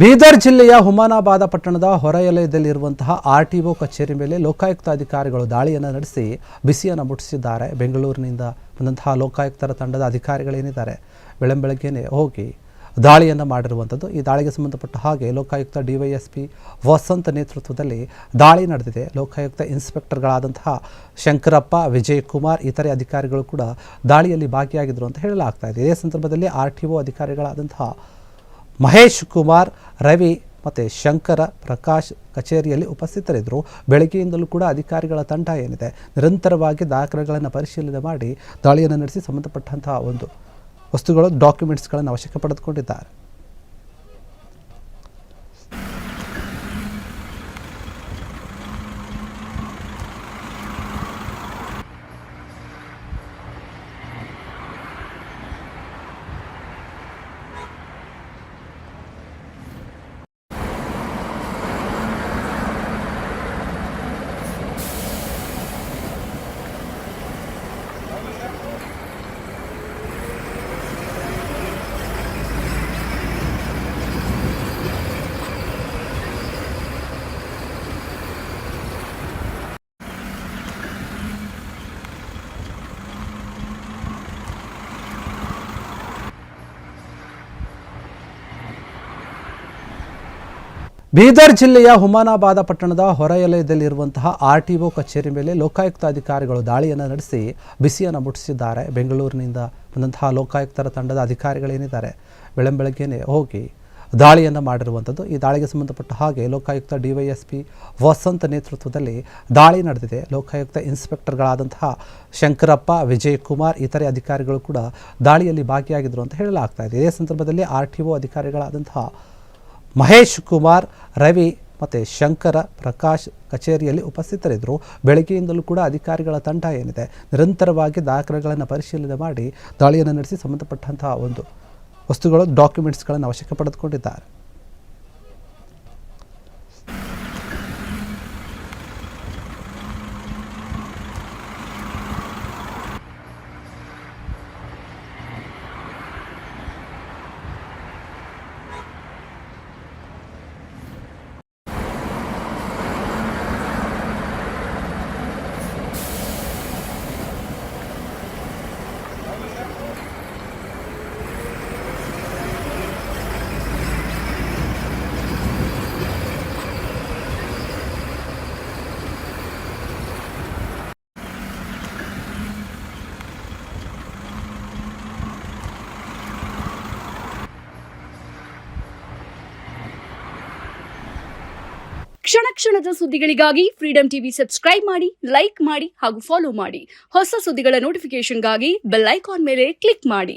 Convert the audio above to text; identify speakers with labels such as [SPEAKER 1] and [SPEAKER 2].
[SPEAKER 1] ಬೀದರ್ ಜಿಲ್ಲೆಯ ಹುಮನಾಬಾದ ಪಟ್ಟಣದ ಹೊರವಲಯದಲ್ಲಿರುವಂತಹ ಆರ್ಟಿಒ ಕಚೇರಿ ಮೇಲೆ ಲೋಕಾಯುಕ್ತ ಅಧಿಕಾರಿಗಳು ದಾಳಿಯನ್ನು ನಡೆಸಿ ಬಿಸಿಯನ್ನು ಮುಟ್ಟಿಸಿದ್ದಾರೆ. ಬೆಂಗಳೂರಿನಿಂದ ಬಂದಂತಹ ಲೋಕಾಯುಕ್ತರ ತಂಡದ ಅಧಿಕಾರಿಗಳೇನಿದ್ದಾರೆ ಬೆಳಂಬೆಳಗ್ಗೆನೇ ಹೋಗಿ ದಾಳಿಯನ್ನು ಮಾಡಿರುವಂಥದ್ದು. ಈ ದಾಳಿಗೆ ಸಂಬಂಧಪಟ್ಟ ಹಾಗೆ ಲೋಕಾಯುಕ್ತ ಡಿವೈಎಸ್ಪಿ ವಸಂತ್ ನೇತೃತ್ವದಲ್ಲಿ ದಾಳಿ ನಡೆದಿದೆ. ಲೋಕಾಯುಕ್ತ ಇನ್ಸ್ಪೆಕ್ಟರ್ಗಳಾದಂತಹ ಶಂಕರಪ್ಪ, ವಿಜಯ್ ಕುಮಾರ್ ಇತರೆ ಅಧಿಕಾರಿಗಳು ಕೂಡ ದಾಳಿಯಲ್ಲಿ ಭಾಗಿಯಾಗಿದ್ದರು ಅಂತ ಹೇಳಲಾಗ್ತಾ ಇದೆ. ಇದೇ ಸಂದರ್ಭದಲ್ಲಿ ಆರ್ಟಿಒ ಅಧಿಕಾರಿಗಳಾದಂತಹ ಮಹೇಶ್ ಕುಮಾರ್, ರವಿ ಮತ್ತು ಶಂಕರ ಪ್ರಕಾಶ್ ಕಚೇರಿಯಲ್ಲಿ ಉಪಸ್ಥಿತರಿದ್ದರು. ಬೆಳಗ್ಗೆಯಿಂದಲೂ ಕೂಡ ಅಧಿಕಾರಿಗಳ ತಂಡ ಏನಿದೆ ನಿರಂತರವಾಗಿ ದಾಖಲೆಗಳನ್ನು ಪರಿಶೀಲನೆ ಮಾಡಿ ದಾಳಿಯನ್ನು ನಡೆಸಿ ಸಂಬಂಧಪಟ್ಟಂತಹ ಒಂದು ವಸ್ತುಗಳು, ಡಾಕ್ಯುಮೆಂಟ್ಸ್ಗಳನ್ನು ವಶಕ್ಕೆ ಪಡೆದುಕೊಂಡಿದ್ದಾರೆ. ಬೀದರ್ ಜಿಲ್ಲೆಯ ಹುಮನಾಬಾದ ಪಟ್ಟಣದ ಹೊರವಲಯದಲ್ಲಿರುವಂತಹ ಆರ್ಟಿಒ ಕಚೇರಿ ಮೇಲೆ ಲೋಕಾಯುಕ್ತ ಅಧಿಕಾರಿಗಳು ದಾಳಿಯನ್ನು ನಡೆಸಿ ಬಿಸಿಯನ್ನು ಮುಟ್ಟಿಸಿದ್ದಾರೆ. ಬೆಂಗಳೂರಿನಿಂದ ಬಂದಂತಹ ಲೋಕಾಯುಕ್ತರ ತಂಡದ ಅಧಿಕಾರಿಗಳೇನಿದ್ದಾರೆ ಬೆಳಂಬೆಳಗ್ಗೆನೇ ಹೋಗಿ ದಾಳಿಯನ್ನು ಮಾಡಿರುವಂಥದ್ದು. ಈ ದಾಳಿಗೆ ಸಂಬಂಧಪಟ್ಟ ಹಾಗೆ ಲೋಕಾಯುಕ್ತ ಡಿವೈಎಸ್ಪಿ ವಸಂತ್ ನೇತೃತ್ವದಲ್ಲಿ ದಾಳಿ ನಡೆದಿದೆ. ಲೋಕಾಯುಕ್ತ ಇನ್ಸ್ಪೆಕ್ಟರ್ಗಳಾದಂತಹ ಶಂಕರಪ್ಪ, ವಿಜಯ್ ಕುಮಾರ್ ಇತರೆ ಅಧಿಕಾರಿಗಳು ಕೂಡ ದಾಳಿಯಲ್ಲಿ ಭಾಗಿಯಾಗಿದ್ದರು ಅಂತ ಹೇಳಲಾಗ್ತಾ ಇದೆ. ಇದೇ ಸಂದರ್ಭದಲ್ಲಿ ಆರ್ಟಿಒ ಅಧಿಕಾರಿಗಳಾದಂತಹ ಮಹೇಶ್ ಕುಮಾರ್, ರವಿ ಮತ್ತು ಶಂಕರ ಪ್ರಕಾಶ್ ಕಚೇರಿಯಲ್ಲಿ ಉಪಸ್ಥಿತರಿದ್ದರು. ಬೆಳಗ್ಗೆಯಿಂದಲೂ ಕೂಡ ಅಧಿಕಾರಿಗಳ ತಂಡ ಏನಿದೆ ನಿರಂತರವಾಗಿ ದಾಖಲೆಗಳನ್ನು ಪರಿಶೀಲನೆ ಮಾಡಿ ದಾಳಿಯನ್ನು ನಡೆಸಿ ಸಂಬಂಧಪಟ್ಟಂತಹ ಒಂದು ವಸ್ತುಗಳು, ಡಾಕ್ಯುಮೆಂಟ್ಸ್ಗಳನ್ನು ವಶಕ್ಕೆ ಪಡೆದುಕೊಂಡಿದ್ದಾರೆ.
[SPEAKER 2] ಕ್ಷಣ ಕ್ಷಣದ ಸುದ್ದಿಗಳಿಗಾಗಿ ಫ್ರೀಡಂ ಟಿವಿ ಸಬ್ಸ್ಕ್ರೈಬ್ ಮಾಡಿ, ಲೈಕ್ ಮಾಡಿ ಹಾಗೂ ಫಾಲೋ ಮಾಡಿ. ಹೊಸ ಸುದ್ದಿಗಳ ನೋಟಿಫಿಕೇಶನ್ಗಾಗಿ ಬೆಲ್ ಐಕಾನ್ ಮೇಲೆ ಕ್ಲಿಕ್ ಮಾಡಿ.